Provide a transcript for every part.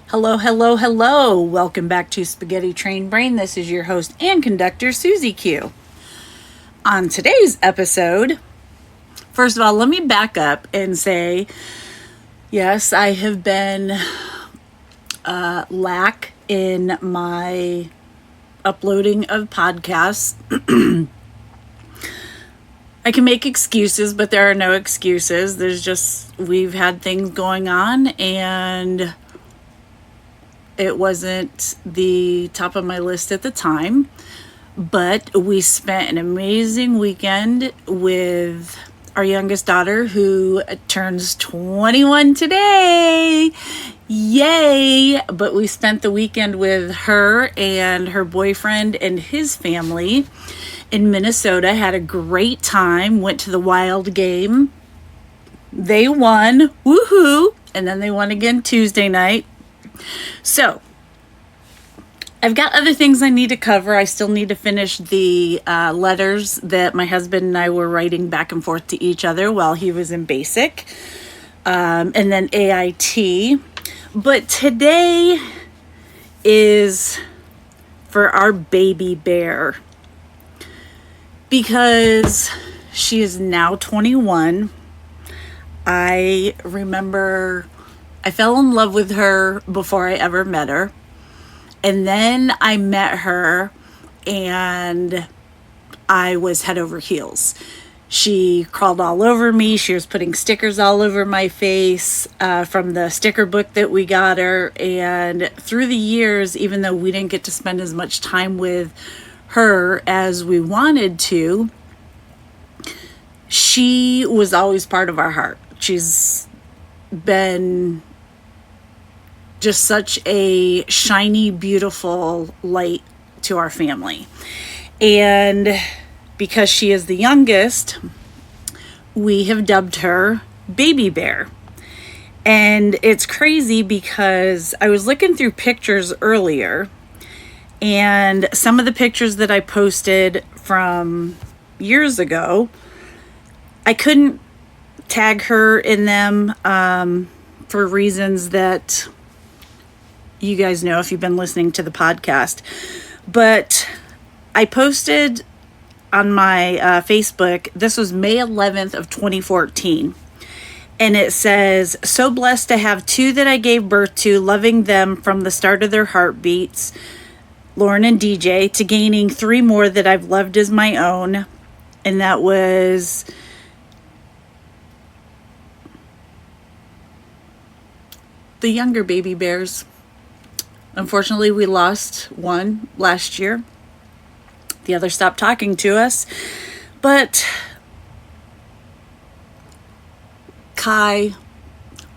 Hello, hello, hello. Welcome back to Spaghetti Train Brain. This is your host and conductor, Susie Q. On today's episode, first of all, let me back up and say, yes, I have been lack in my uploading of podcasts. I can make excuses, but there are no excuses. We've had things going on and it wasn't the top of my list at the time, but we spent an amazing weekend with our youngest daughter, who turns 21 today. Yay! But we spent the weekend with her and her boyfriend and his family in Minnesota. Had a great time. Went to the Wild game. They won. Woohoo! And then they won again Tuesday night. So, I've got other things I need to cover. I still need to finish the letters that my husband and I were writing back and forth to each other while he was in basic. And then AIT. But today is for our baby bear. Because she is now 21. I remember I fell in love with her before I ever met her. And then I met her and I was head over heels. She crawled all over me. She was putting stickers all over my face from the sticker book that we got her. And through the years, even though we didn't get to spend as much time with her as we wanted to, she was always part of our heart. She's been just such a shiny, beautiful light to our family. And because she is the youngest, we have dubbed her Baby Bear. And it's crazy because I was looking through pictures earlier, and some of the pictures that I posted from years ago, I couldn't tag her in them for reasons that you guys know if you've been listening to the podcast. But I posted on my Facebook, this was May 11th of 2014. And it says, so blessed to have two that I gave birth to, loving them from the start of their heartbeats, Lauren and DJ, to gaining three more that I've loved as my own. And that was the younger baby bears. Unfortunately, we lost one last year. The other stopped talking to us. But Kai,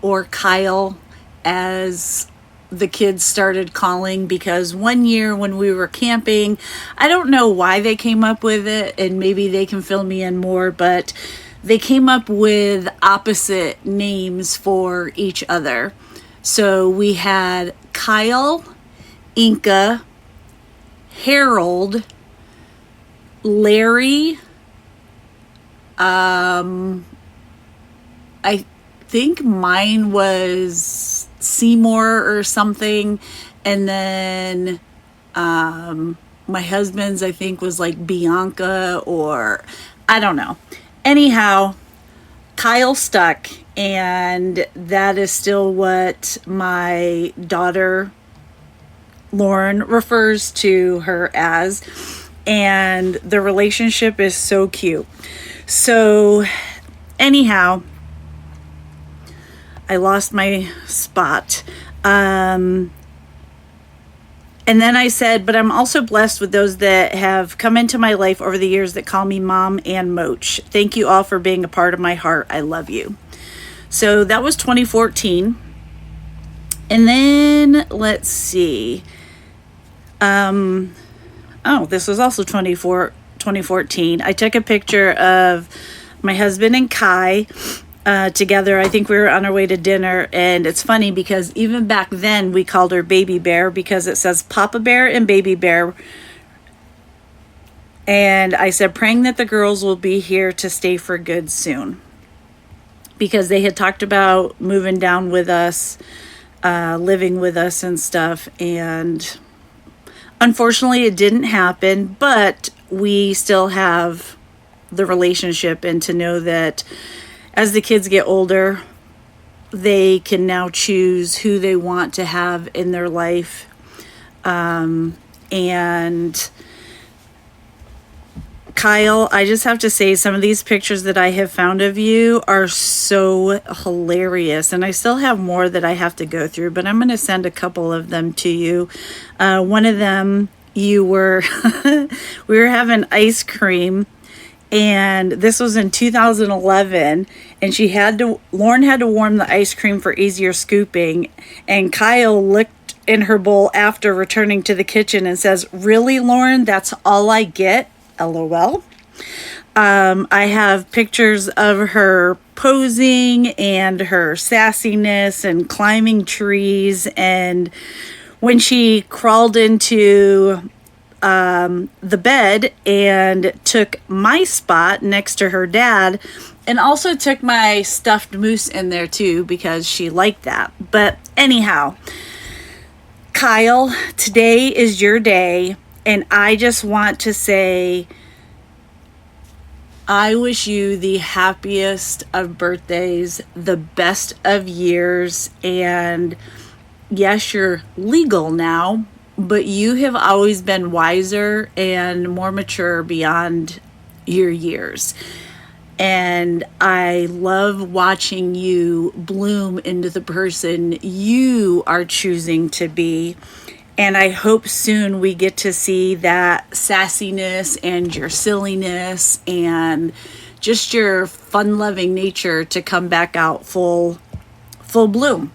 or Kyle, as the kids started calling, because one year when we were camping, I don't know why they came up with it, and maybe they can fill me in more, but they came up with opposite names for each other. So we had Kyle, Inca, Harold, Larry, I think mine was Seymour or something, and then my husband's I think was like Bianca, or I don't know. Anyhow, Kyle stuck, and that is still what my daughter Lauren refers to her as, and the relationship is so cute. So anyhow, I lost my spot. And then I said, but I'm also blessed with those that have come into my life over the years that call me Mom and Moach. Thank you all for being a part of my heart. I love you. So that was 2014. And then let's see. This was also 2014. I took a picture of my husband and Kai together. I think we were on our way to dinner, and it's funny because even back then we called her Baby Bear because it says Papa Bear and Baby Bear. And I said, praying that the girls will be here to stay for good soon, because they had talked about moving down with us living with us and stuff. And unfortunately, it didn't happen, but we still have the relationship, and to know that as the kids get older, they can now choose who they want to have in their life. And Kyle, I just have to say, some of these pictures that I have found of you are so hilarious. And I still have more that I have to go through, but I'm going to send a couple of them to you. One of them, you were, we were having ice cream, and this was in 2011, and Lauren had to warm the ice cream for easier scooping, and Kyle licked in her bowl after returning to the kitchen and says, "Really, Lauren, that's all I get? LOL." I have pictures of her posing and her sassiness and climbing trees, and when she crawled into the bed and took my spot next to her dad, and also took my stuffed moose in there too because she liked that. But anyhow, Kyle, today is your day, and I just want to say I wish you the happiest of birthdays, the best of years, and yes, you're legal now, but you have always been wiser and more mature beyond your years. And I love watching you bloom into the person you are choosing to be. And I hope soon we get to see that sassiness and your silliness and just your fun-loving nature to come back out full bloom.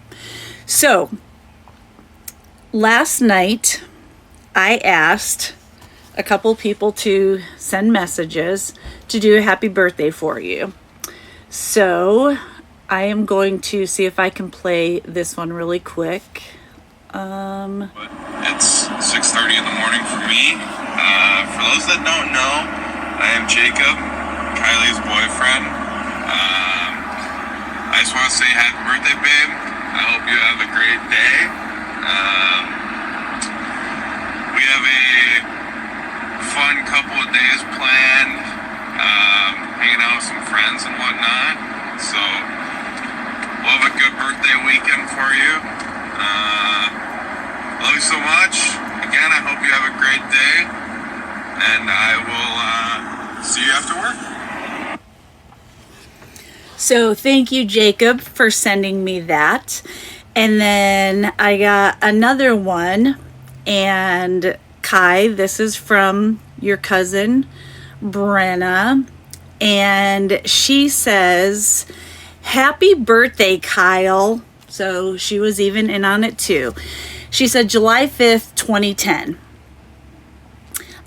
So, last night, I asked a couple people to send messages to do a happy birthday for you. So I am going to see if I can play this one really quick. It's 6:30 in the morning for me. For those that don't know, I am Jacob, Kylie's boyfriend. I just want to say happy birthday, babe. I hope you have a great day. We have a fun couple of days planned, hanging out with some friends and whatnot. So we'll have a good birthday weekend for you. Love you so much. Again, I hope you have a great day, and I will see you after work. So thank you, Jacob, for sending me that. And then I got another one, and Kai, this is from your cousin, Brenna, and she says, "Happy birthday, Kyle." So she was even in on it too. She said, July 5th, 2010.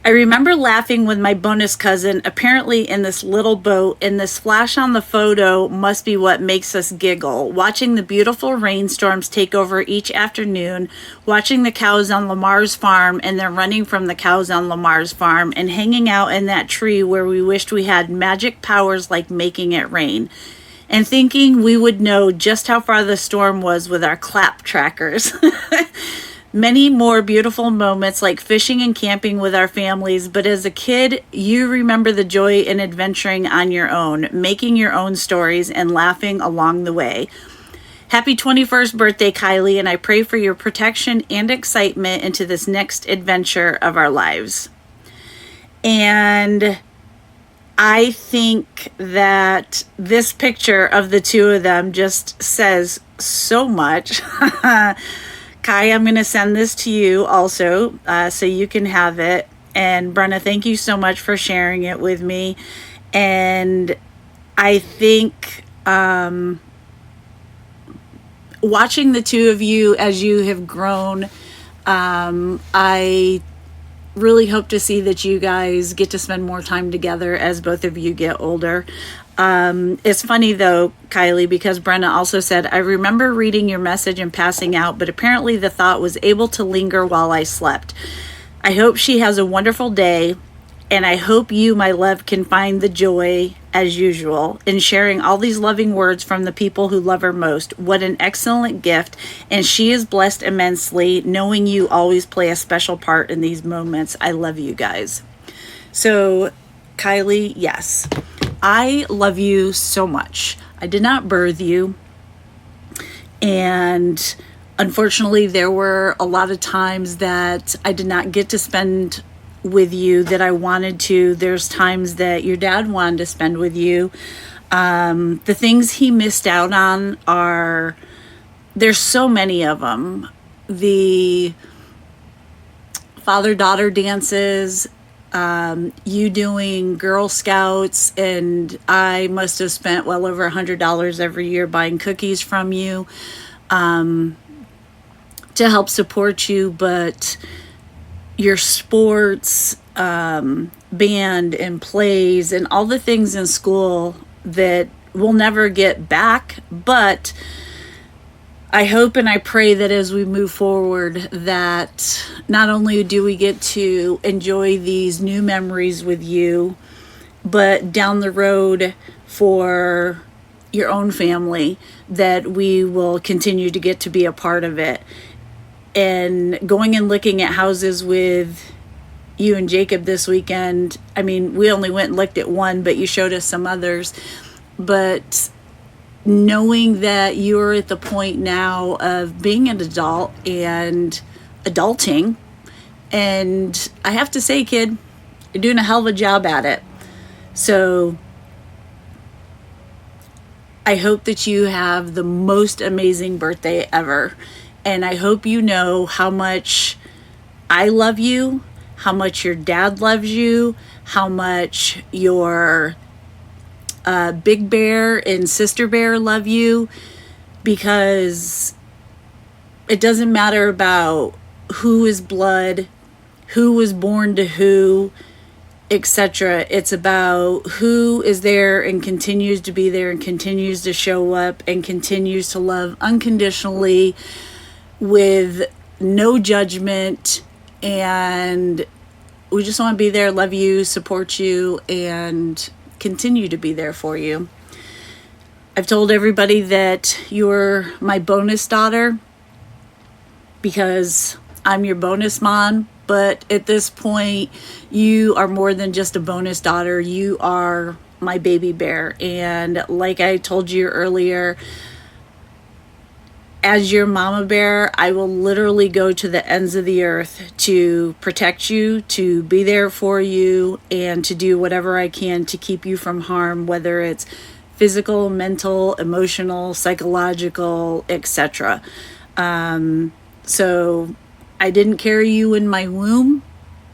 I remember laughing with my bonus cousin, apparently in this little boat, and this flash on the photo must be what makes us giggle. Watching the beautiful rainstorms take over each afternoon, watching the cows on Lamar's farm and then running from the cows on Lamar's farm, and hanging out in that tree where we wished we had magic powers like making it rain, and thinking we would know just how far the storm was with our clap trackers. Many more beautiful moments like fishing and camping with our families, but as a kid, you remember the joy in adventuring on your own, making your own stories, and laughing along the way. Happy 21st birthday, Kylie, and I pray for your protection and excitement into this next adventure of our lives. And I think that this picture of the two of them just says so much. Kai, I'm going to send this to you also, so you can have it. And Brenna, thank you so much for sharing it with me. And I think watching the two of you as you have grown, I really hope to see that you guys get to spend more time together as both of you get older. It's funny though, Kylie, because Brenna also said, I remember reading your message and passing out, but apparently the thought was able to linger while I slept. I hope she has a wonderful day, and I hope you, my love, can find the joy as usual, in sharing all these loving words from the people who love her most. What an excellent gift, and she is blessed immensely knowing you always play a special part in these moments. I love you guys. So, Kylie, yes, I love you so much. I did not birth you, and unfortunately, there were a lot of times that I did not get to spend with you that I wanted to. There's times that your dad wanted to spend with you. The things he missed out on are, there's so many of them. The father-daughter dances, you doing Girl Scouts, and I must have spent well over $100 every year buying cookies from you to help support you, but your sports, band and plays and all the things in school that we'll never get back. But I hope and I pray that as we move forward, that not only do we get to enjoy these new memories with you, but down the road for your own family, that we will continue to get to be a part of it. And going and looking at houses with you and Jacob this weekend, I mean, we only went and looked at one, but you showed us some others. But knowing that you're at the point now of being an adult and adulting, and I have to say, kid, you're doing a hell of a job at it. So I hope that you have the most amazing birthday ever. And I hope you know how much I love you, how much your dad loves you, how much your Big Bear and Sister Bear love you, because it doesn't matter about who is blood, who was born to who, etc. It's about who is there and continues to be there and continues to show up and continues to love unconditionally, with no judgment, and we just want to be there, love you, support you, and continue to be there for you. I've told everybody that you're my bonus daughter because I'm your bonus mom, but at this point, you are more than just a bonus daughter. You are my baby bear, and like I told you earlier, as your mama bear, I will literally go to the ends of the earth to protect you, to be there for you, and to do whatever I can to keep you from harm, whether it's physical, mental, emotional, psychological, etc. So I didn't carry you in my womb.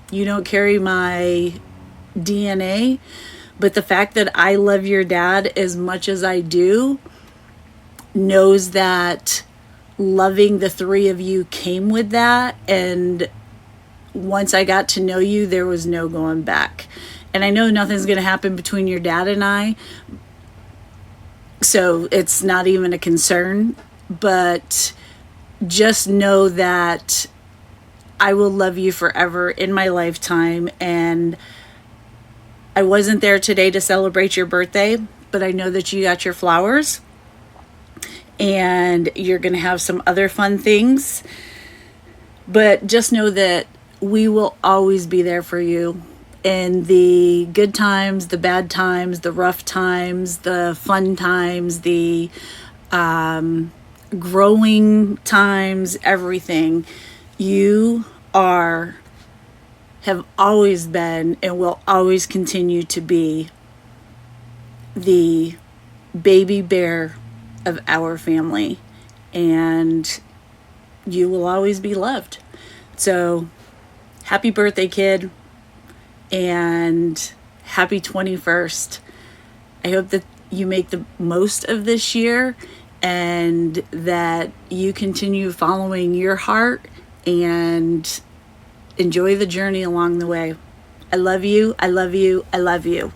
You don't carry my DNA. But the fact that I love your dad as much as I do knows that loving the three of you came with that, and once I got to know you, there was no going back. And I know nothing's going to happen between your dad and I, so it's not even a concern, but just know that I will love you forever in my lifetime. And I wasn't there today to celebrate your birthday, but I know that you got your flowers, and you're going to have some other fun things. But just know that we will always be there for you in the good times, the bad times, the rough times, the fun times, the growing times, everything. You have always been and will always continue to be the baby bear of our family, and you will always be loved. So happy birthday, kid, and happy 21st. I hope that you make the most of this year and that you continue following your heart and enjoy the journey along the way. I love you. I love you. I love you.